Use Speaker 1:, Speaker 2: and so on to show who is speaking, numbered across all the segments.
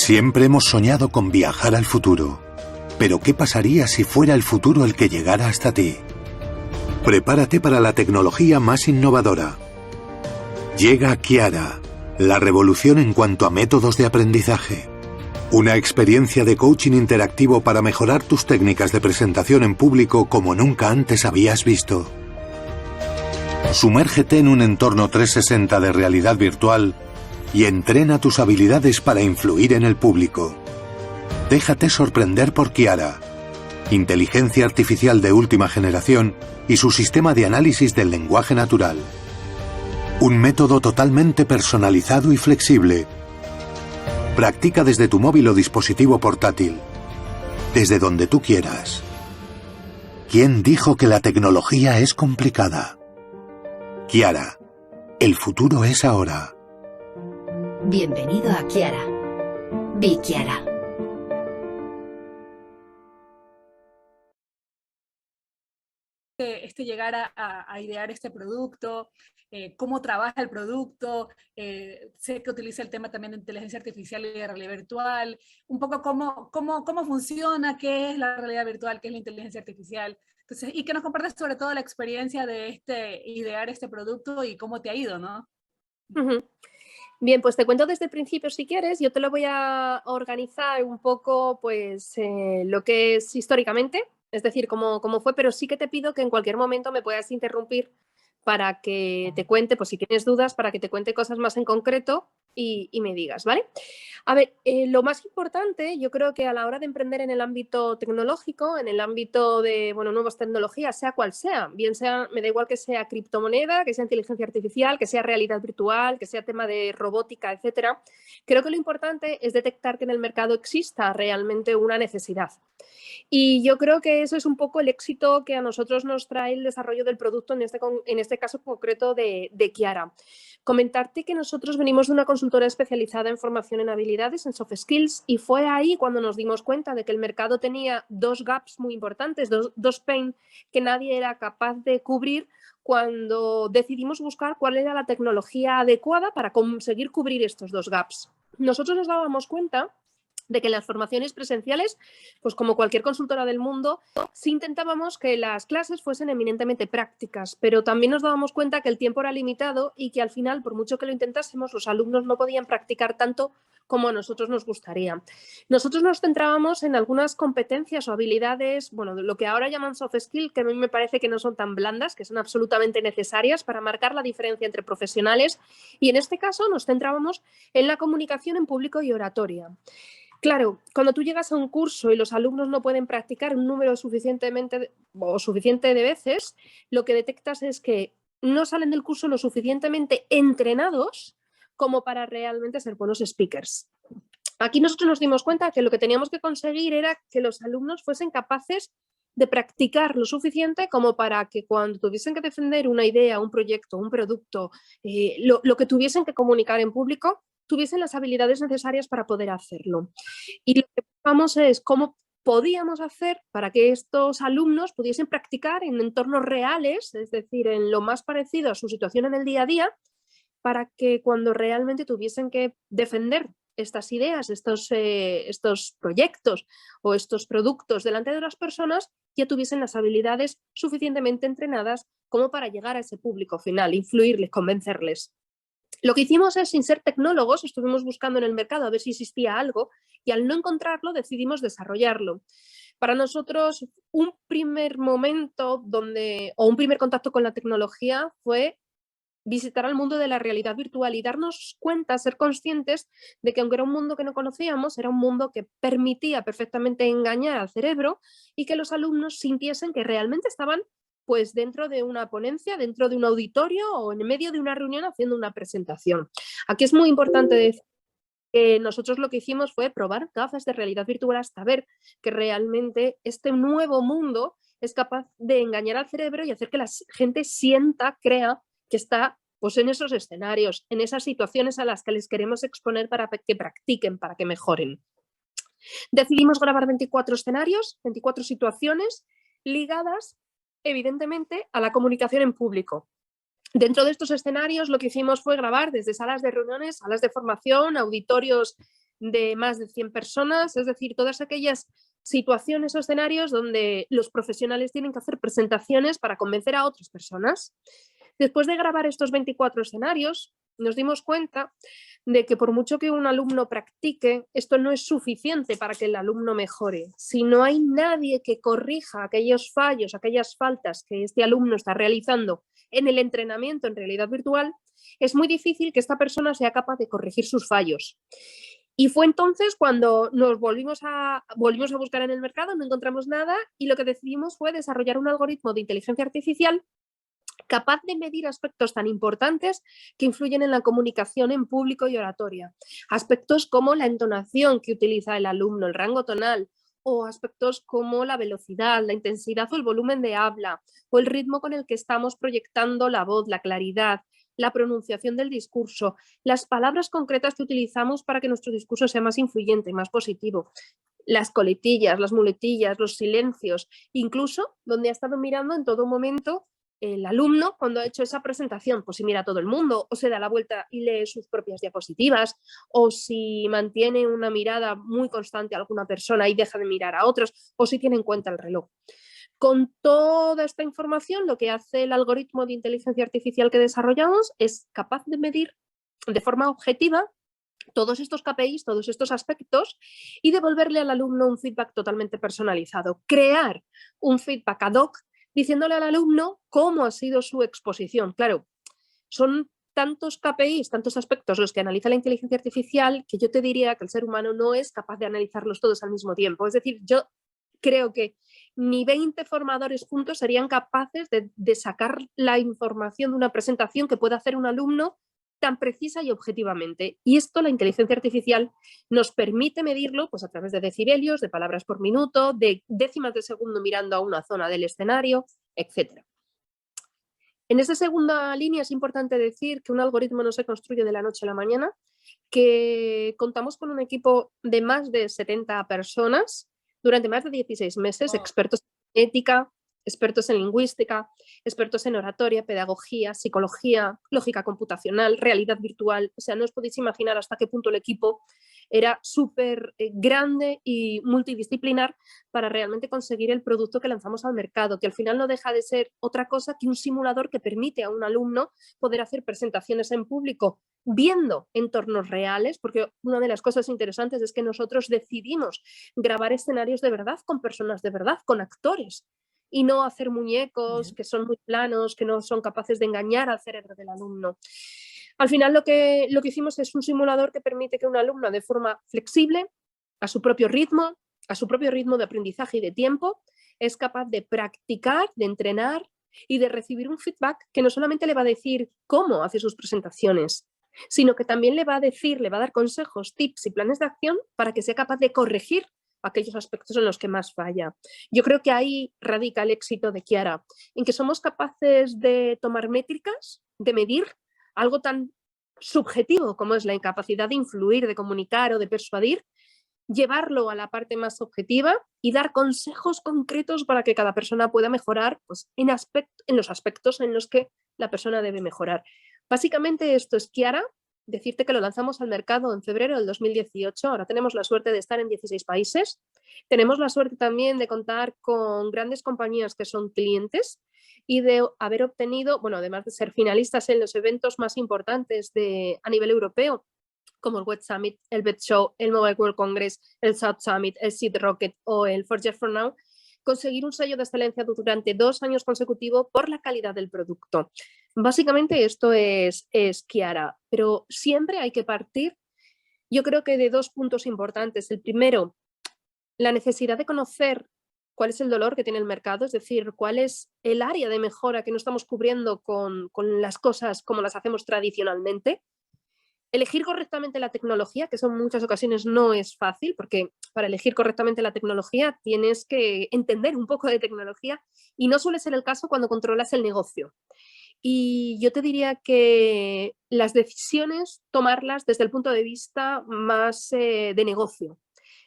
Speaker 1: Siempre hemos soñado con viajar al futuro. Pero ¿qué pasaría si fuera el futuro el que llegara hasta ti? Prepárate para la tecnología más innovadora. Llega Kiara, la revolución en cuanto a métodos de aprendizaje. Una experiencia de coaching interactivo para mejorar tus técnicas de presentación en público como nunca antes habías visto. Sumérgete en un entorno 360 de realidad virtual y entrena tus habilidades para influir en el público. Déjate sorprender por Kiara, inteligencia artificial de última generación y su sistema de análisis del lenguaje natural. Un método totalmente personalizado y flexible. Practica desde tu móvil o dispositivo portátil, desde donde tú quieras. ¿Quién dijo que la tecnología es complicada? Kiara, el futuro es ahora.
Speaker 2: Bienvenido a Kiara. Be Kiara.
Speaker 3: Llegar a idear este producto, cómo trabaja el producto, sé que utiliza el tema también de inteligencia artificial y de realidad virtual, un poco cómo funciona, qué es la realidad virtual, qué es la inteligencia artificial. Entonces, y que nos compartas sobre todo la experiencia de idear este producto y cómo te ha ido, ¿no?
Speaker 4: Bien, pues te cuento desde el principio si quieres. Yo te lo voy a organizar un poco, pues, lo que es históricamente, es decir, cómo fue, pero sí que te pido que en cualquier momento me puedas interrumpir para que te cuente, pues si tienes dudas, para que te cuente cosas más en concreto y me digas, ¿vale? A ver, lo más importante, yo creo que a la hora de emprender en el ámbito tecnológico, en el ámbito de, bueno, nuevas tecnologías, sea cual sea, bien sea, me da igual que sea criptomoneda, que sea inteligencia artificial, que sea realidad virtual, que sea tema de robótica, etcétera, creo que lo importante es detectar que en el mercado exista realmente una necesidad. Y yo creo que eso es un poco el éxito que a nosotros nos trae el desarrollo del producto, en este caso concreto de Kiara. Comentarte que nosotros venimos de una consultora especializada en formación en habilidades, en soft skills, y fue ahí cuando nos dimos cuenta de que el mercado tenía dos gaps muy importantes, dos pain que nadie era capaz de cubrir, cuando decidimos buscar cuál era la tecnología adecuada para conseguir cubrir estos dos gaps. Nosotros nos dábamos cuenta de que en las formaciones presenciales, pues como cualquier consultora del mundo, sí intentábamos que las clases fuesen eminentemente prácticas, pero también nos dábamos cuenta que el tiempo era limitado y que al final, por mucho que lo intentásemos, los alumnos no podían practicar tanto como a nosotros nos gustaría. Nosotros nos centrábamos en algunas competencias o habilidades, bueno, lo que ahora llaman soft skills, que a mí me parece que no son tan blandas, que son absolutamente necesarias para marcar la diferencia entre profesionales, y en este caso nos centrábamos en la comunicación en público y oratoria. Claro, cuando tú llegas a un curso y los alumnos no pueden practicar un número suficiente de veces, lo que detectas es que no salen del curso lo suficientemente entrenados como para realmente ser buenos speakers. Aquí nosotros nos dimos cuenta que lo que teníamos que conseguir era que los alumnos fuesen capaces de practicar lo suficiente como para que cuando tuviesen que defender una idea, un proyecto, un producto, lo que tuviesen que comunicar en público, tuviesen las habilidades necesarias para poder hacerlo. Y lo que buscamos es cómo podíamos hacer para que estos alumnos pudiesen practicar en entornos reales, es decir, en lo más parecido a su situación en el día a día, para que cuando realmente tuviesen que defender estas ideas, estos proyectos o estos productos delante de las personas, ya tuviesen las habilidades suficientemente entrenadas como para llegar a ese público final, influirles, convencerles. Lo que hicimos es, sin ser tecnólogos, estuvimos buscando en el mercado a ver si existía algo y al no encontrarlo decidimos desarrollarlo. Para nosotros, un primer momento o un primer contacto con la tecnología fue visitar al mundo de la realidad virtual y darnos cuenta, ser conscientes de que aunque era un mundo que no conocíamos, era un mundo que permitía perfectamente engañar al cerebro y que los alumnos sintiesen que realmente estaban pues dentro de una ponencia, dentro de un auditorio o en medio de una reunión haciendo una presentación. Aquí es muy importante decir que nosotros lo que hicimos fue probar gafas de realidad virtual hasta ver que realmente este nuevo mundo es capaz de engañar al cerebro y hacer que la gente sienta, crea que está pues en esos escenarios, en esas situaciones a las que les queremos exponer para que practiquen, para que mejoren. Decidimos grabar 24 escenarios, 24 situaciones ligadas evidentemente a la comunicación en público. Dentro de estos escenarios lo que hicimos fue grabar desde salas de reuniones, salas de formación, auditorios de más de 100 personas, es decir, todas aquellas situaciones o escenarios donde los profesionales tienen que hacer presentaciones para convencer a otras personas. Después de grabar estos 24 escenarios, nos dimos cuenta de que por mucho que un alumno practique, esto no es suficiente para que el alumno mejore. Si no hay nadie que corrija aquellos fallos, aquellas faltas que este alumno está realizando en el entrenamiento en realidad virtual, es muy difícil que esta persona sea capaz de corregir sus fallos. Y fue entonces cuando nos volvimos a buscar en el mercado, no encontramos nada y lo que decidimos fue desarrollar un algoritmo de inteligencia artificial capaz de medir aspectos tan importantes que influyen en la comunicación en público y oratoria. Aspectos como la entonación que utiliza el alumno, el rango tonal, o aspectos como la velocidad, la intensidad o el volumen de habla, o el ritmo con el que estamos proyectando la voz, la claridad, la pronunciación del discurso, las palabras concretas que utilizamos para que nuestro discurso sea más influyente y más positivo, las coletillas, las muletillas, los silencios, incluso donde ha estado mirando en todo momento el alumno cuando ha hecho esa presentación, pues si mira a todo el mundo o se da la vuelta y lee sus propias diapositivas o si mantiene una mirada muy constante a alguna persona y deja de mirar a otros o si tiene en cuenta el reloj. Con toda esta información, lo que hace el algoritmo de inteligencia artificial que desarrollamos es capaz de medir de forma objetiva todos estos KPIs, todos estos aspectos y devolverle al alumno un feedback totalmente personalizado. Crear un feedback ad hoc diciéndole al alumno cómo ha sido su exposición. Claro, son tantos KPIs, tantos aspectos los que analiza la inteligencia artificial que yo te diría que el ser humano no es capaz de analizarlos todos al mismo tiempo. Es decir, yo creo que ni 20 formadores juntos serían capaces de sacar la información de una presentación que pueda hacer un alumno tan precisa y objetivamente. Y esto la inteligencia artificial nos permite medirlo pues, a través de decibelios, de palabras por minuto, de décimas de segundo mirando a una zona del escenario, etc. En esta segunda línea es importante decir que un algoritmo no se construye de la noche a la mañana, que contamos con un equipo de más de 70 personas durante más de 16 meses, expertos en ética, expertos en lingüística, expertos en oratoria, pedagogía, psicología, lógica computacional, realidad virtual. O sea, no os podéis imaginar hasta qué punto el equipo era súper grande y multidisciplinar para realmente conseguir el producto que lanzamos al mercado, que al final no deja de ser otra cosa que un simulador que permite a un alumno poder hacer presentaciones en público viendo entornos reales, porque una de las cosas interesantes es que nosotros decidimos grabar escenarios de verdad con personas de verdad, con actores, y no hacer muñecos que son muy planos, que no son capaces de engañar al cerebro del alumno. Al final lo que hicimos es un simulador que permite que un alumno de forma flexible, a su propio ritmo de aprendizaje y de tiempo, es capaz de practicar, de entrenar y de recibir un feedback que no solamente le va a decir cómo hace sus presentaciones, sino que también le va a dar consejos, tips y planes de acción para que sea capaz de corregir aquellos aspectos en los que más falla. Yo creo que ahí radica el éxito de Kiara, en que somos capaces de tomar métricas, de medir algo tan subjetivo como es la incapacidad de influir, de comunicar o de persuadir, llevarlo a la parte más objetiva y dar consejos concretos para que cada persona pueda mejorar pues, en los aspectos en los que la persona debe mejorar. Básicamente esto es Kiara. Decirte que lo lanzamos al mercado en febrero del 2018, ahora tenemos la suerte de estar en 16 países, tenemos la suerte también de contar con grandes compañías que son clientes y de haber obtenido, bueno, además de ser finalistas en los eventos más importantes a nivel europeo, como el Web Summit, el Bed Show, el Mobile World Congress, el South Summit, el Seed Rocket o el Forge for Now, conseguir un sello de excelencia durante 2 años consecutivos por la calidad del producto. Básicamente esto es Kiara, pero siempre hay que partir, yo creo que de 2 puntos importantes. El primero, la necesidad de conocer cuál es el dolor que tiene el mercado, es decir, cuál es el área de mejora que no estamos cubriendo con las cosas como las hacemos tradicionalmente. Elegir correctamente la tecnología, que eso en muchas ocasiones no es fácil, porque para elegir correctamente la tecnología tienes que entender un poco de tecnología y no suele ser el caso cuando controlas el negocio. Y yo te diría que las decisiones, tomarlas desde el punto de vista más de negocio,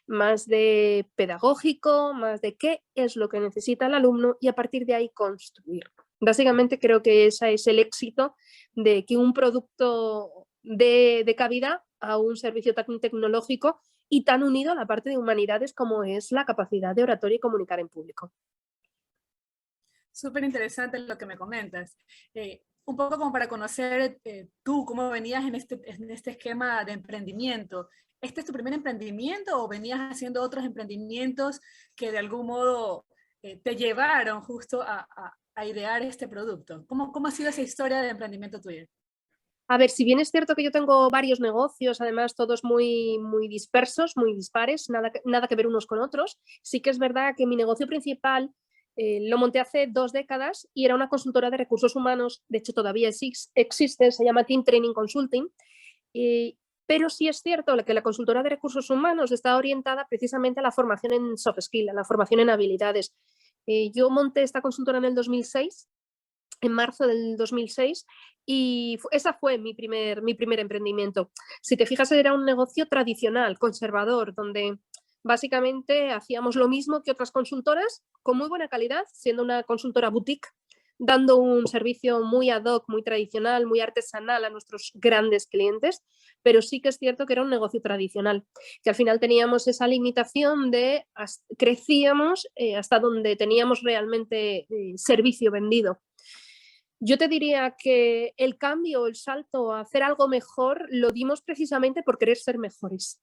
Speaker 4: más de pedagógico, más de qué es lo que necesita el alumno y a partir de ahí construir. Básicamente creo que ese es el éxito de que un producto de cabida a un servicio tan tecnológico y tan unido a la parte de humanidades como es la capacidad de oratoria y comunicar en público.
Speaker 3: Súper interesante lo que me comentas. Un poco como para conocer tú cómo venías en este esquema de emprendimiento. ¿Este es tu primer emprendimiento o venías haciendo otros emprendimientos que de algún modo te llevaron justo a idear este producto? ¿Cómo ha sido esa historia de emprendimiento tuya?
Speaker 4: A ver, si bien es cierto que yo tengo varios negocios, además todos muy, muy dispersos, muy dispares, nada que ver unos con otros, sí que es verdad que mi negocio principal lo monté hace 2 décadas y era una consultora de recursos humanos, de hecho todavía existe, se llama Team Training Consulting, pero sí es cierto que la consultora de recursos humanos está orientada precisamente a la formación en soft skill, a la formación en habilidades. Yo monté esta consultora en el 2006, en marzo del 2006, y esa fue mi primer emprendimiento. Si te fijas, era un negocio tradicional, conservador, donde básicamente hacíamos lo mismo que otras consultoras, con muy buena calidad, siendo una consultora boutique, dando un servicio muy ad hoc, muy tradicional, muy artesanal a nuestros grandes clientes, pero sí que es cierto que era un negocio tradicional, que al final teníamos esa limitación de crecíamos hasta donde teníamos realmente servicio vendido. Yo te diría que el cambio, el salto a hacer algo mejor, lo dimos precisamente por querer ser mejores,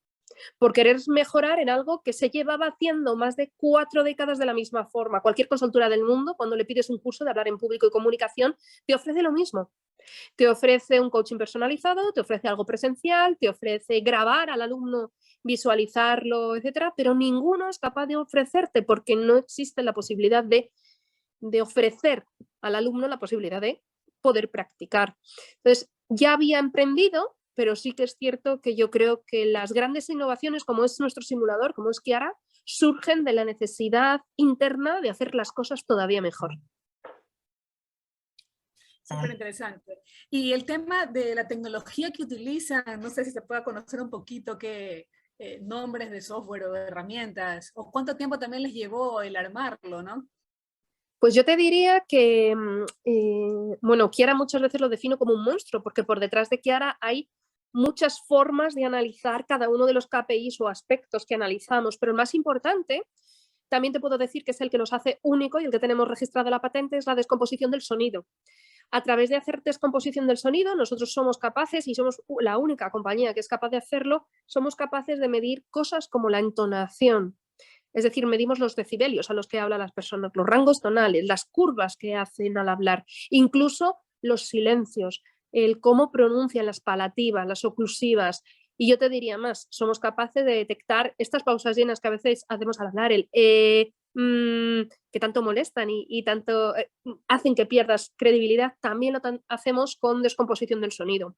Speaker 4: por querer mejorar en algo que se llevaba haciendo más de 4 décadas de la misma forma. Cualquier consultora del mundo, cuando le pides un curso de hablar en público y comunicación, te ofrece lo mismo. Te ofrece un coaching personalizado, te ofrece algo presencial, te ofrece grabar al alumno, visualizarlo, etcétera, pero ninguno es capaz de ofrecerte porque no existe la posibilidad de ofrecer al alumno la posibilidad de poder practicar. Entonces, ya había emprendido, pero sí que es cierto que yo creo que las grandes innovaciones, como es nuestro simulador, como es Kiara, surgen de la necesidad interna de hacer las cosas todavía mejor.
Speaker 3: Súper interesante. Y el tema de la tecnología que utilizan, no sé si se pueda conocer un poquito qué nombres de software o de herramientas, o cuánto tiempo también les llevó el armarlo, ¿no?
Speaker 4: Pues yo te diría que, bueno, Kiara muchas veces lo defino como un monstruo, porque por detrás de Kiara hay muchas formas de analizar cada uno de los KPIs o aspectos que analizamos, pero el más importante, también te puedo decir que es el que nos hace único y el que tenemos registrado la patente, es la descomposición del sonido. A través de hacer descomposición del sonido, nosotros somos capaces, y somos la única compañía que es capaz de hacerlo, somos capaces de medir cosas como la entonación. Es decir, medimos los decibelios a los que hablan las personas, los rangos tonales, las curvas que hacen al hablar, incluso los silencios, el cómo pronuncian las palativas, las oclusivas. Y yo te diría más, somos capaces de detectar estas pausas llenas que a veces hacemos al hablar, el que tanto molestan y tanto hacen que pierdas credibilidad, también lo hacemos con descomposición del sonido.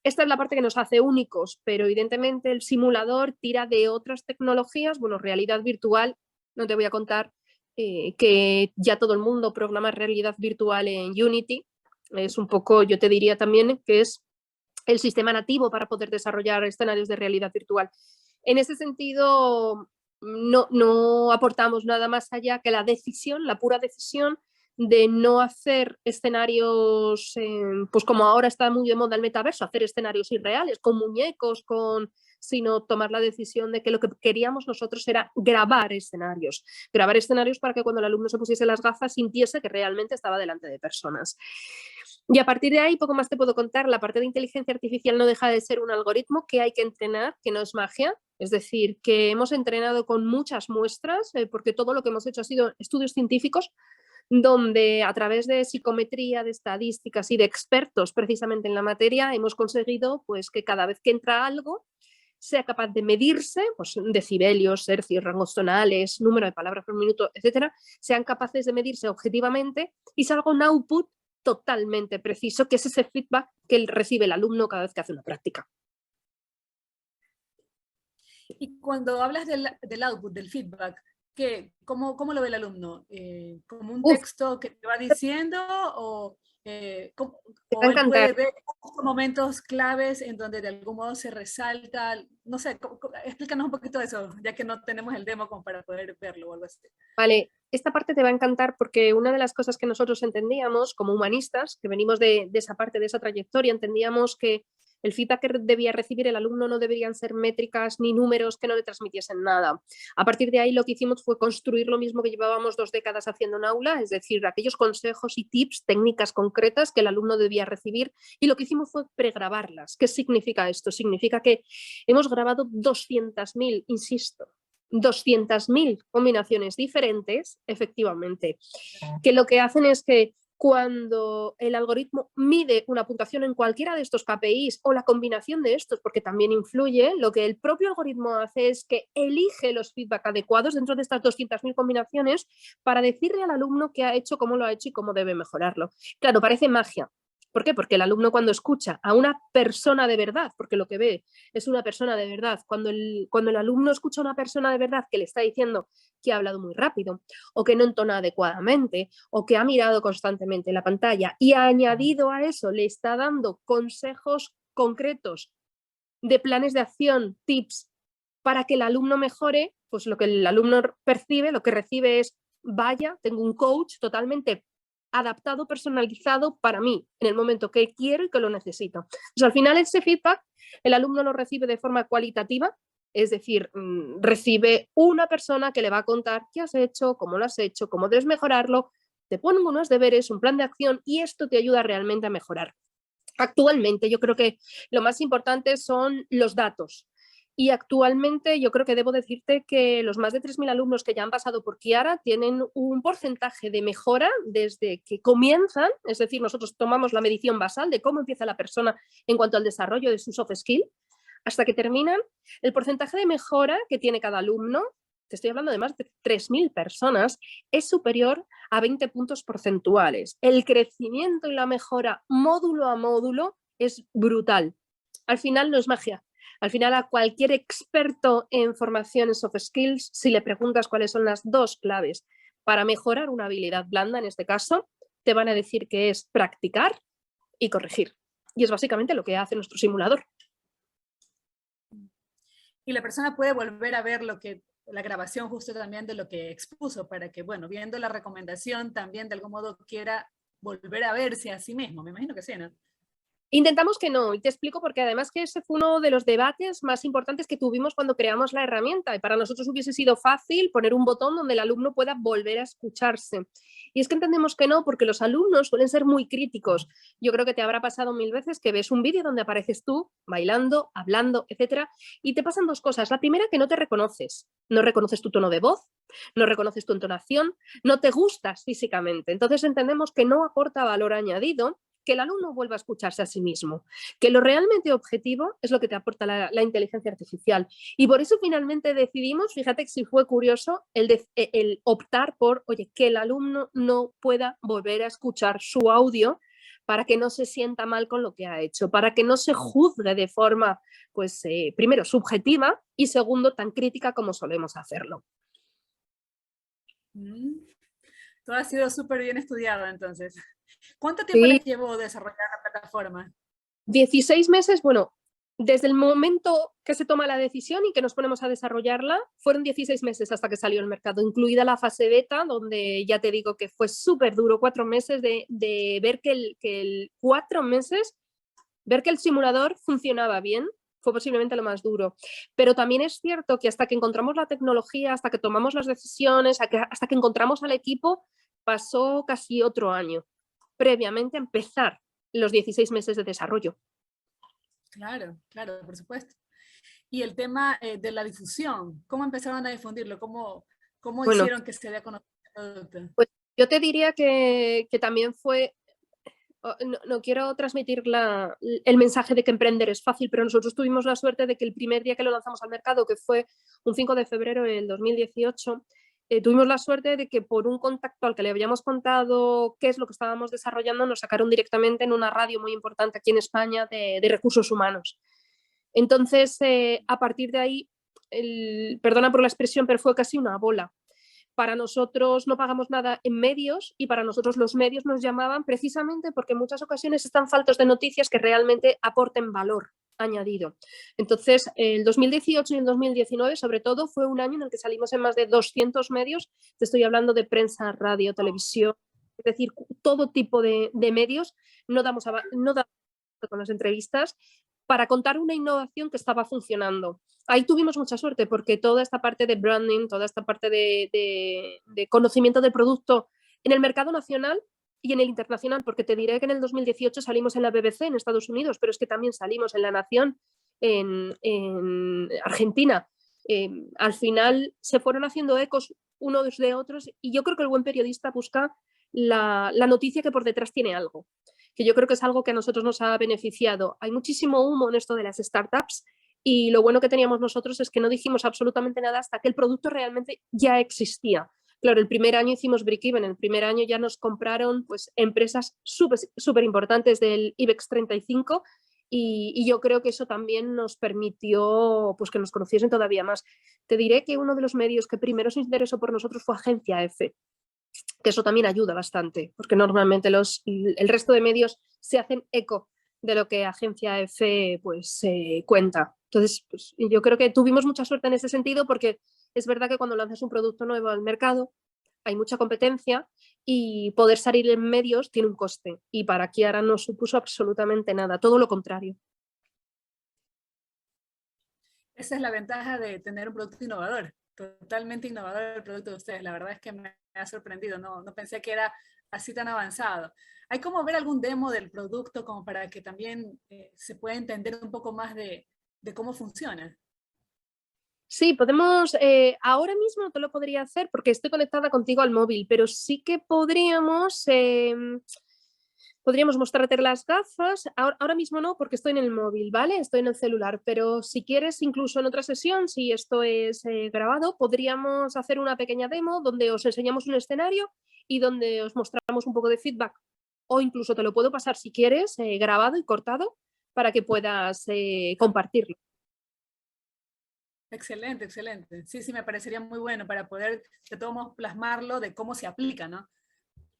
Speaker 4: Esta es la parte que nos hace únicos, pero evidentemente el simulador tira de otras tecnologías, bueno, realidad virtual, no te voy a contar que ya todo el mundo programa realidad virtual en Unity, es un poco, yo te diría también que es el sistema nativo para poder desarrollar escenarios de realidad virtual. En ese sentido, no aportamos nada más allá que la decisión, la pura decisión de no hacer escenarios, pues como ahora está muy de moda el metaverso, hacer escenarios irreales, con muñecos, sino tomar la decisión de que lo que queríamos nosotros era grabar escenarios para que cuando el alumno se pusiese las gafas sintiese que realmente estaba delante de personas. Y a partir de ahí, poco más te puedo contar. La parte de inteligencia artificial no deja de ser un algoritmo que hay que entrenar, que no es magia. Es decir, que hemos entrenado con muchas muestras, porque todo lo que hemos hecho ha sido estudios científicos, donde a través de psicometría, de estadísticas y de expertos precisamente en la materia, hemos conseguido pues, que cada vez que entra algo sea capaz de medirse, pues decibelios, hercios, rangos tonales, número de palabras por minuto, etcétera, sean capaces de medirse objetivamente y salga un output totalmente preciso, que es ese feedback que recibe el alumno cada vez que hace una práctica.
Speaker 3: Y cuando hablas del output, del feedback, ¿cómo lo ve el alumno? ¿Como un texto que te va diciendo o él puede ver momentos claves en donde de algún modo se resalta? No sé, explícanos un poquito de eso, ya que no tenemos el demo como para poder verlo o algo así.
Speaker 4: Vale, esta parte te va a encantar porque una de las cosas que nosotros entendíamos como humanistas, que venimos de esa parte, de esa trayectoria, entendíamos que El feedback que debía recibir el alumno no deberían ser métricas ni números que no le transmitiesen nada. A partir de ahí lo que hicimos fue construir lo mismo que llevábamos 2 décadas haciendo en aula, es decir, aquellos consejos y tips, técnicas concretas que el alumno debía recibir, y lo que hicimos fue pregrabarlas. ¿Qué significa esto? Significa que hemos grabado 200.000, insisto, 200.000 combinaciones diferentes, efectivamente, que lo que hacen es que cuando el algoritmo mide una puntuación en cualquiera de estos KPIs o la combinación de estos, porque también influye, lo que el propio algoritmo hace es que elige los feedback adecuados dentro de estas 200.000 combinaciones para decirle al alumno qué ha hecho, cómo lo ha hecho y cómo debe mejorarlo. Claro, parece magia. ¿Por qué? Porque el alumno cuando escucha a una persona de verdad, porque lo que ve es una persona de verdad, cuando el alumno escucha a una persona de verdad que le está diciendo que ha hablado muy rápido o que no entona adecuadamente o que ha mirado constantemente la pantalla y añadido a eso le está dando consejos concretos de planes de acción, tips para que el alumno mejore, pues lo que el alumno percibe, lo que recibe es, vaya, tengo un coach totalmente adaptado, personalizado para mí, en el momento que quiero y que lo necesito. Pues al final ese feedback el alumno lo recibe de forma cualitativa, es decir, recibe una persona que le va a contar qué has hecho, cómo lo has hecho, cómo debes mejorarlo, te ponen unos deberes, un plan de acción y esto te ayuda realmente a mejorar. Actualmente yo creo que lo más importante son los datos. Y actualmente yo creo que debo decirte que los más de 3.000 alumnos que ya han pasado por Kiara tienen un porcentaje de mejora desde que comienzan, es decir, nosotros tomamos la medición basal de cómo empieza la persona en cuanto al desarrollo de sus soft skills, hasta que terminan, el porcentaje de mejora que tiene cada alumno, te estoy hablando de más de 3.000 personas, es superior a 20 puntos porcentuales. El crecimiento y la mejora módulo a módulo es brutal. Al final no es magia. Al final a cualquier experto en formación en soft skills, si le preguntas cuáles son las 2 claves para mejorar una habilidad blanda, en este caso, te van a decir que es practicar y corregir. Y es básicamente lo que hace nuestro simulador.
Speaker 3: Y la persona puede volver a ver la grabación justo también de lo que expuso, para que, bueno, viendo la recomendación también de algún modo quiera volver a verse a sí mismo. Me imagino que sí, ¿no?
Speaker 4: Intentamos que no, y te explico porque además que ese fue uno de los debates más importantes que tuvimos cuando creamos la herramienta y para nosotros hubiese sido fácil poner un botón donde el alumno pueda volver a escucharse. Y es que entendemos que no, porque los alumnos suelen ser muy críticos. Yo creo que te habrá pasado 1000 veces que ves un vídeo donde apareces tú bailando, hablando, etcétera, y te pasan 2 cosas. La primera, que no te reconoces. No reconoces tu tono de voz, no reconoces tu entonación, no te gustas físicamente. Entonces entendemos que no aporta valor añadido que el alumno vuelva a escucharse a sí mismo, que lo realmente objetivo es lo que te aporta la inteligencia artificial. Y por eso finalmente decidimos, fíjate que si fue curioso, el optar por, oye, que el alumno no pueda volver a escuchar su audio para que no se sienta mal con lo que ha hecho, para que no se juzgue de forma, pues, primero, subjetiva y segundo, tan crítica como solemos hacerlo.
Speaker 3: Todo ha sido súper bien estudiado, entonces. ¿Cuánto tiempo les llevó desarrollar la plataforma?
Speaker 4: 16 meses, bueno, desde el momento que se toma la decisión y que nos ponemos a desarrollarla, fueron 16 meses hasta que salió al mercado, incluida la fase beta, donde ya te digo que fue súper duro, 4 meses de ver que 4 meses, ver que el simulador funcionaba bien, fue posiblemente lo más duro. Pero también es cierto que hasta que encontramos la tecnología, hasta que tomamos las decisiones, hasta que encontramos al equipo, pasó casi otro año, previamente a empezar los 16 meses de desarrollo.
Speaker 3: Claro, claro, por supuesto. Y el tema de la difusión, ¿cómo empezaron a difundirlo? ¿Cómo hicieron que se dé a conocer el producto?
Speaker 4: Pues yo te diría que también fue, no quiero transmitir el mensaje de que emprender es fácil, pero nosotros tuvimos la suerte de que el primer día que lo lanzamos al mercado, que fue un 5 de febrero del 2018, tuvimos la suerte de que por un contacto al que le habíamos contado qué es lo que estábamos desarrollando, nos sacaron directamente en una radio muy importante aquí en España de recursos humanos. Entonces, a partir de ahí, perdona por la expresión, pero fue casi una bola. Para nosotros no pagamos nada en medios y para nosotros los medios nos llamaban precisamente porque en muchas ocasiones están faltos de noticias que realmente aporten valor añadido. Entonces, el 2018 y el 2019, sobre todo, fue un año en el que salimos en más de 200 medios. Te estoy hablando de prensa, radio, televisión, es decir, todo tipo de medios. No damos con las entrevistas, para contar una innovación que estaba funcionando. Ahí tuvimos mucha suerte porque toda esta parte de branding, toda esta parte de conocimiento del producto en el mercado nacional y en el internacional, porque te diré que en el 2018 salimos en la BBC en Estados Unidos, pero es que también salimos en La Nación en Argentina. Al final se fueron haciendo ecos unos de otros y yo creo que el buen periodista busca la noticia que por detrás tiene algo, que yo creo que es algo que a nosotros nos ha beneficiado. Hay muchísimo humo en esto de las startups y lo bueno que teníamos nosotros es que no dijimos absolutamente nada hasta que el producto realmente ya existía. Claro, el primer año hicimos break-even, el primer año ya nos compraron pues, empresas súper importantes del IBEX 35 y yo creo que eso también nos permitió pues, que nos conociesen todavía más. Te diré que uno de los medios que primero se interesó por nosotros fue Agencia F, que eso también ayuda bastante, porque normalmente el resto de medios se hacen eco de lo que Agencia F pues, cuenta. Entonces, pues, yo creo que tuvimos mucha suerte en ese sentido porque es verdad que cuando lanzas un producto nuevo al mercado hay mucha competencia y poder salir en medios tiene un coste y para Chiara no supuso absolutamente nada, todo lo contrario.
Speaker 3: Esa es la ventaja de tener un producto innovador, totalmente innovador el producto de ustedes. La verdad es que me ha sorprendido, no pensé que era así tan avanzado. ¿Hay como ver algún demo del producto como para que también se pueda entender un poco más de cómo funciona?
Speaker 4: Sí, podemos, ahora mismo no te lo podría hacer porque estoy conectada contigo al móvil, pero sí que podríamos mostrarte las gafas. Ahora mismo no, porque estoy en el móvil, ¿vale? Estoy en el celular, pero si quieres, incluso en otra sesión, si esto es grabado, podríamos hacer una pequeña demo donde os enseñamos un escenario y donde os mostramos un poco de feedback. O incluso te lo puedo pasar si quieres, grabado y cortado, para que puedas compartirlo.
Speaker 3: Excelente, excelente. Sí, sí, me parecería muy bueno para poder, de todos modos, plasmarlo de cómo se aplica, ¿no?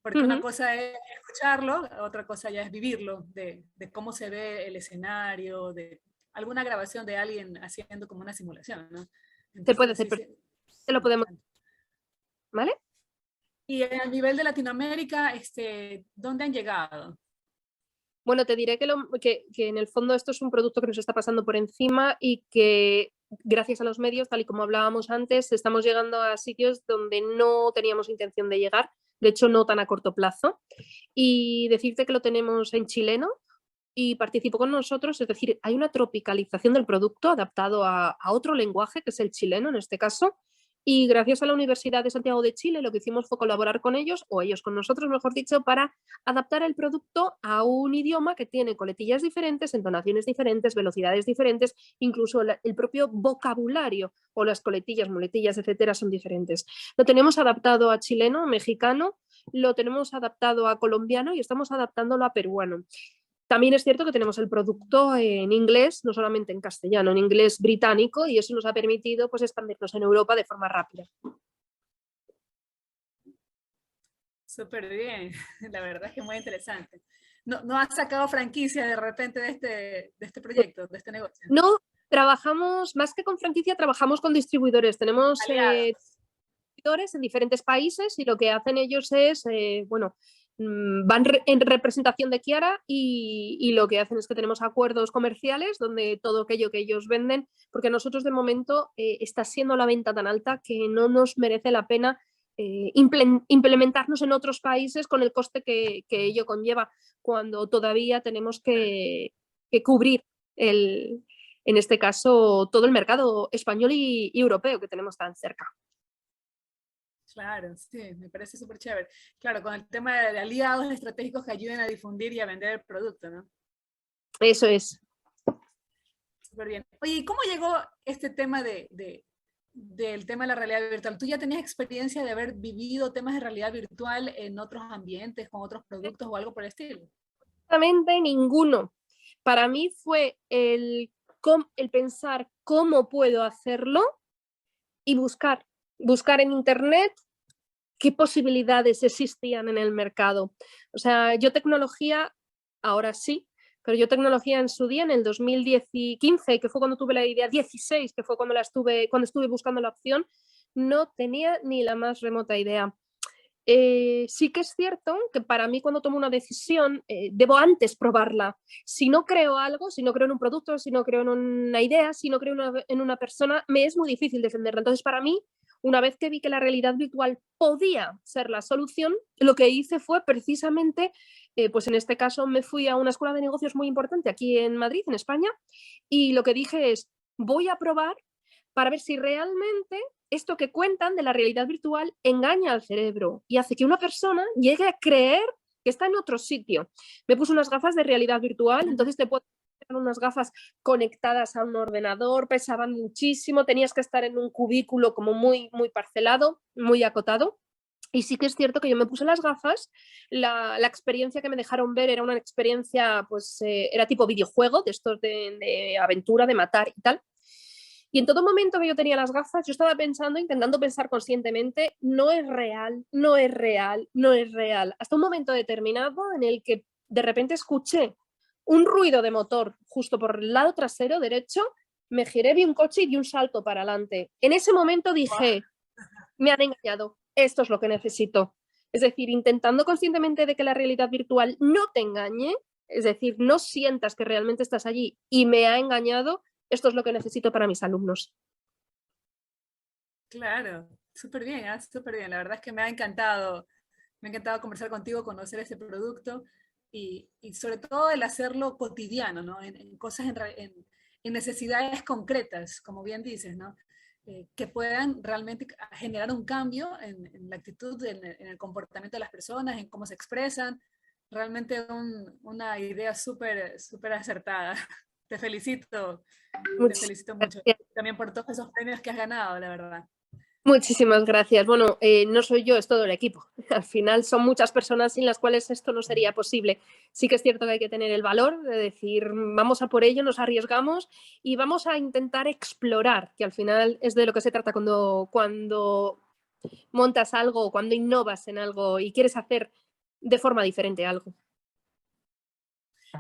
Speaker 3: Porque una cosa es escucharlo, otra cosa ya es vivirlo, de cómo se ve el escenario, de alguna grabación de alguien haciendo como una simulación, ¿no? Entonces,
Speaker 4: Se puede hacer,
Speaker 3: sí,
Speaker 4: te lo podemos, ¿vale?
Speaker 3: Y a nivel de Latinoamérica, ¿dónde han llegado?
Speaker 4: Bueno, te diré que en el fondo esto es un producto que nos está pasando por encima y que gracias a los medios, tal y como hablábamos antes, estamos llegando a sitios donde no teníamos intención de llegar, de hecho no tan a corto plazo. Y decirte que lo tenemos en chileno y participó con nosotros, es decir, hay una tropicalización del producto adaptado a otro lenguaje, que es el chileno en este caso, y gracias a la Universidad de Santiago de Chile lo que hicimos fue colaborar con ellos, o ellos con nosotros, mejor dicho, para adaptar el producto a un idioma que tiene coletillas diferentes, entonaciones diferentes, velocidades diferentes, incluso el propio vocabulario o las coletillas, muletillas, etcétera, son diferentes. Lo tenemos adaptado a chileno, mexicano, lo tenemos adaptado a colombiano y estamos adaptándolo a peruano. También es cierto que tenemos el producto en inglés, no solamente en castellano, en inglés británico, y eso nos ha permitido pues, expandirnos en Europa de forma rápida.
Speaker 3: Súper bien, la verdad es que muy interesante. ¿No has sacado franquicia de repente de este proyecto, de este negocio?
Speaker 4: No, trabajamos, más que con franquicia, trabajamos con distribuidores. Tenemos distribuidores en diferentes países y lo que hacen ellos es, bueno, van en representación de Chiara y lo que hacen es que tenemos acuerdos comerciales donde todo aquello que ellos venden, porque nosotros de momento está siendo la venta tan alta que no nos merece la pena implementarnos en otros países con el coste que ello conlleva, cuando todavía tenemos que cubrir en este caso todo el mercado español y europeo que tenemos tan cerca.
Speaker 3: Claro, sí, me parece súper chévere. Claro, con el tema de aliados estratégicos que ayuden a difundir y a vender el producto, ¿no?
Speaker 4: Eso es.
Speaker 3: Súper bien. Oye, ¿y cómo llegó este tema del tema de la realidad virtual? ¿Tú ya tenías experiencia de haber vivido temas de realidad virtual en otros ambientes, con otros productos o algo por el estilo?
Speaker 4: Absolutamente ninguno. Para mí fue el pensar cómo puedo hacerlo y buscar en internet qué posibilidades existían en el mercado. O sea, yo tecnología, ahora sí, pero yo tecnología en su día, en el 2015, que fue cuando tuve la idea, 16, que fue cuando estuve buscando la opción, no tenía ni la más remota idea. Sí que es cierto que para mí cuando tomo una decisión debo antes probarla. Si no creo algo, si no creo en un producto, si no creo en una idea, si no creo en una persona, me es muy difícil defenderla. Entonces, para mí, una vez que vi que la realidad virtual podía ser la solución, lo que hice fue precisamente, pues en este caso me fui a una escuela de negocios muy importante aquí en Madrid, en España, y lo que dije es, voy a probar para ver si realmente esto que cuentan de la realidad virtual engaña al cerebro y hace que una persona llegue a creer que está en otro sitio. Me puse unas gafas de realidad virtual, entonces te puedo poner unas gafas conectadas a un ordenador, pesaban muchísimo, tenías que estar en un cubículo como muy parcelado, muy acotado. Y sí que es cierto que yo me puse las gafas, la experiencia que me dejaron ver era una experiencia, pues era tipo videojuego, de estos de aventura, de matar y tal. Y en todo momento que yo tenía las gafas, yo estaba pensando, intentando pensar conscientemente, no es real, no es real, no es real. Hasta un momento determinado en el que de repente escuché un ruido de motor justo por el lado trasero derecho, me giré, vi un coche y di un salto para adelante. En ese momento dije, me han engañado, esto es lo que necesito. Es decir, intentando conscientemente de que la realidad virtual no te engañe, es decir, no sientas que realmente estás allí y me ha engañado, esto es lo que necesito para mis alumnos.
Speaker 3: Claro, súper bien, súper bien. La verdad es que me ha encantado conversar contigo, conocer este producto y sobre todo el hacerlo cotidiano, ¿no? En cosas, en necesidades concretas, como bien dices, ¿no? Que puedan realmente generar un cambio en la actitud, en el comportamiento de las personas, en cómo se expresan. Realmente una idea súper acertada. Te felicito, te
Speaker 4: Muchísimas
Speaker 3: felicito mucho.
Speaker 4: gracias.
Speaker 3: También por todos esos premios que has ganado, la verdad.
Speaker 4: Muchísimas gracias. Bueno, no soy yo, es todo el equipo. Al final son muchas personas sin las cuales esto no sería posible. Sí que es cierto que hay que tener el valor de decir, vamos a por ello, nos arriesgamos y vamos a intentar explorar, que al final es de lo que se trata cuando montas algo, cuando innovas en algo y quieres hacer de forma diferente algo.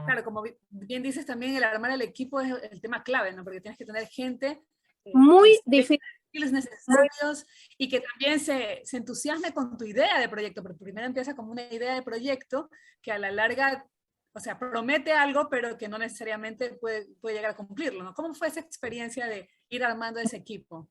Speaker 3: Claro, como bien dices también, el armar el equipo es el tema clave, ¿no? Porque tienes que tener gente que
Speaker 4: Muy
Speaker 3: tenga
Speaker 4: difícil.
Speaker 3: los skills necesarios y que también se entusiasme con tu idea de proyecto, porque primero empieza como una idea de proyecto que a la larga, o sea, promete algo, pero que no necesariamente puede llegar a cumplirlo, ¿no? ¿Cómo fue esa experiencia de ir armando ese equipo?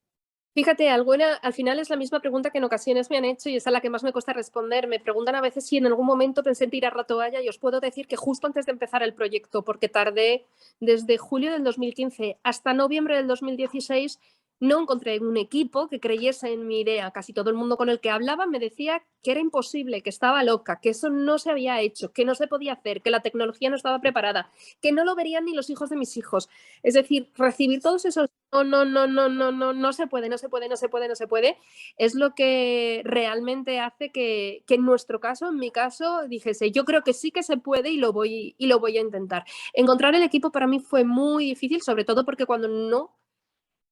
Speaker 4: Fíjate, al final es la misma pregunta que en ocasiones me han hecho y es a la que más me cuesta responder. Me preguntan a veces si en algún momento pensé en tirar la toalla y os puedo decir que justo antes de empezar el proyecto, porque tardé desde julio del 2015 hasta noviembre del 2016, no encontré un equipo que creyese en mi idea. Casi todo el mundo con el que hablaba me decía que era imposible, que estaba loca, que eso no se había hecho, que no se podía hacer, que la tecnología no estaba preparada, que no lo verían ni los hijos de mis hijos. Es decir, recibir todos esos no se puede, no se puede, no se puede, no se puede, es lo que realmente hace que en nuestro caso, en mi caso, dijese, yo creo que sí que se puede y lo voy a intentar. Encontrar el equipo para mí fue muy difícil, sobre todo porque cuando no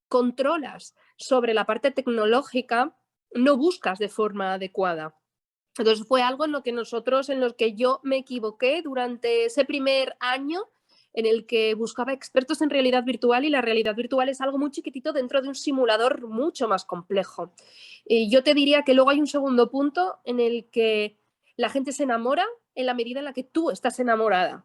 Speaker 4: controlas sobre la parte tecnológica, no buscas de forma adecuada. Entonces fue algo en lo que yo me equivoqué durante ese primer año en el que buscaba expertos en realidad virtual y la realidad virtual es algo muy chiquitito dentro de un simulador mucho más complejo. Y yo te diría que luego hay un segundo punto en el que la gente se enamora en la medida en la que tú estás enamorada.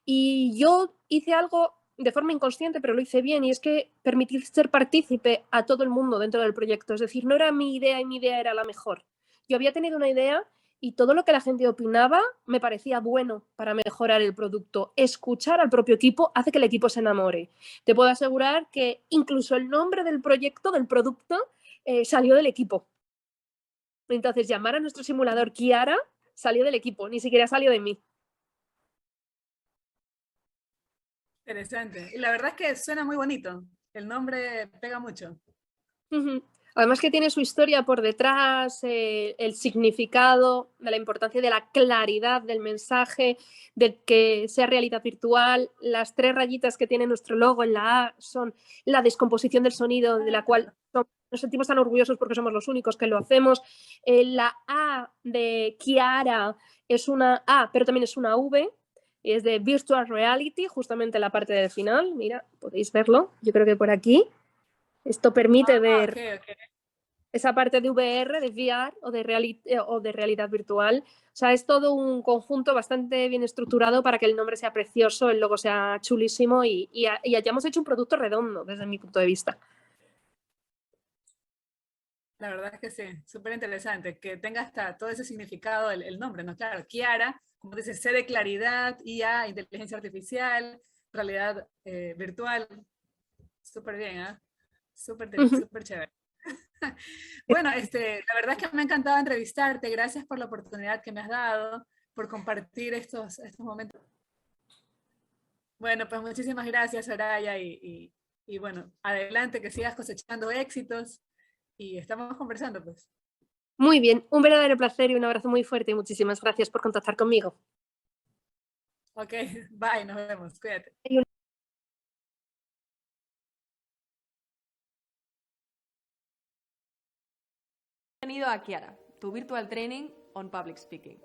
Speaker 4: Y yo hice algo de forma inconsciente, pero lo hice bien, y es que permitir ser partícipe a todo el mundo dentro del proyecto. Es decir, no era mi idea y mi idea era la mejor. Yo había tenido una idea y todo lo que la gente opinaba me parecía bueno para mejorar el producto. Escuchar al propio equipo hace que el equipo se enamore. Te puedo asegurar que incluso el nombre del proyecto, del producto, salió del equipo. Entonces, llamar a nuestro simulador Kiara salió del equipo, ni siquiera salió de mí.
Speaker 3: Interesante. Y la verdad es que suena muy bonito. El nombre pega mucho.
Speaker 4: Uh-huh. Además que tiene su historia por detrás, el significado, de la importancia de la claridad del mensaje, de que sea realidad virtual. Las 3 rayitas que tiene nuestro logo en la A son la descomposición del sonido, de la cual nos sentimos tan orgullosos porque somos los únicos que lo hacemos. La A de Kiara es una A, pero también es una V, y es de Virtual Reality, justamente la parte del final. Mira, podéis verlo, yo creo que por aquí. Esto permite ver
Speaker 3: Okay.
Speaker 4: esa parte de VR, de VR o de realidad virtual. O sea, es todo un conjunto bastante bien estructurado para que el nombre sea precioso, el logo sea chulísimo y hayamos hecho un producto redondo desde mi punto de vista.
Speaker 3: La verdad es que sí, súper interesante, que tenga hasta todo ese significado el nombre, ¿no? Claro, Kiara, como dices, C de claridad, IA, inteligencia artificial, realidad virtual, súper bien, ¿ah? Súper, súper chévere. Bueno, la verdad es que me ha encantado entrevistarte, gracias por la oportunidad que me has dado, por compartir estos momentos. Bueno, pues muchísimas gracias, Soraya, y bueno, adelante, que sigas cosechando éxitos y estamos conversando, pues.
Speaker 4: Muy bien, un verdadero placer y un abrazo muy fuerte y muchísimas gracias por contactar conmigo.
Speaker 3: Ok, bye, nos vemos, cuídate.
Speaker 5: Bienvenido a Kiara, tu Virtual Training on Public Speaking.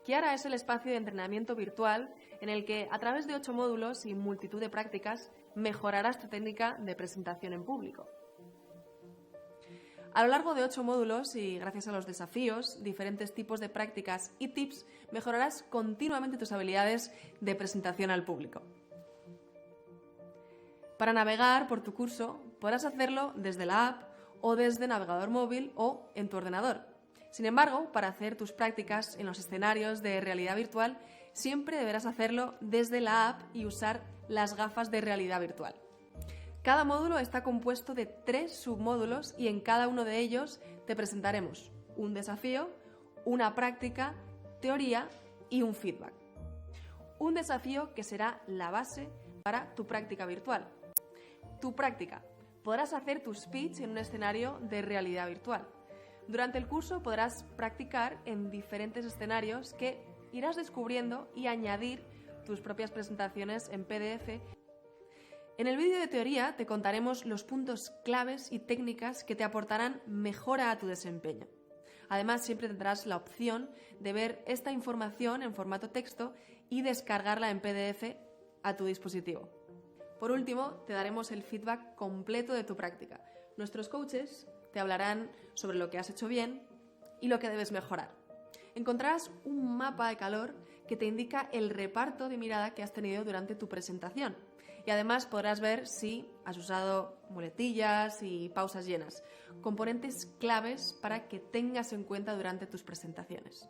Speaker 5: Kiara es el espacio de entrenamiento virtual en el que, a través de 8 módulos y multitud de prácticas, mejorarás tu técnica de presentación en público. A lo largo de 8 módulos y gracias a los desafíos, diferentes tipos de prácticas y tips, mejorarás continuamente tus habilidades de presentación al público. Para navegar por tu curso, podrás hacerlo desde la app o desde navegador móvil o en tu ordenador. Sin embargo, para hacer tus prácticas en los escenarios de realidad virtual, siempre deberás hacerlo desde la app y usar las gafas de realidad virtual. Cada módulo está compuesto de 3 submódulos y en cada uno de ellos te presentaremos un desafío, una práctica, teoría y un feedback. Un desafío que será la base para tu práctica virtual. Tu práctica. Podrás hacer tu speech en un escenario de realidad virtual. Durante el curso podrás practicar en diferentes escenarios que irás descubriendo y añadir tus propias presentaciones en PDF. En el vídeo de teoría te contaremos los puntos claves y técnicas que te aportarán mejora a tu desempeño. Además, siempre tendrás la opción de ver esta información en formato texto y descargarla en PDF a tu dispositivo. Por último, te daremos el feedback completo de tu práctica. Nuestros coaches te hablarán sobre lo que has hecho bien y lo que debes mejorar. Encontrarás un mapa de calor que te indica el reparto de mirada que has tenido durante tu presentación. Y además podrás ver si has usado muletillas y pausas llenas, componentes claves para que tengas en cuenta durante tus presentaciones.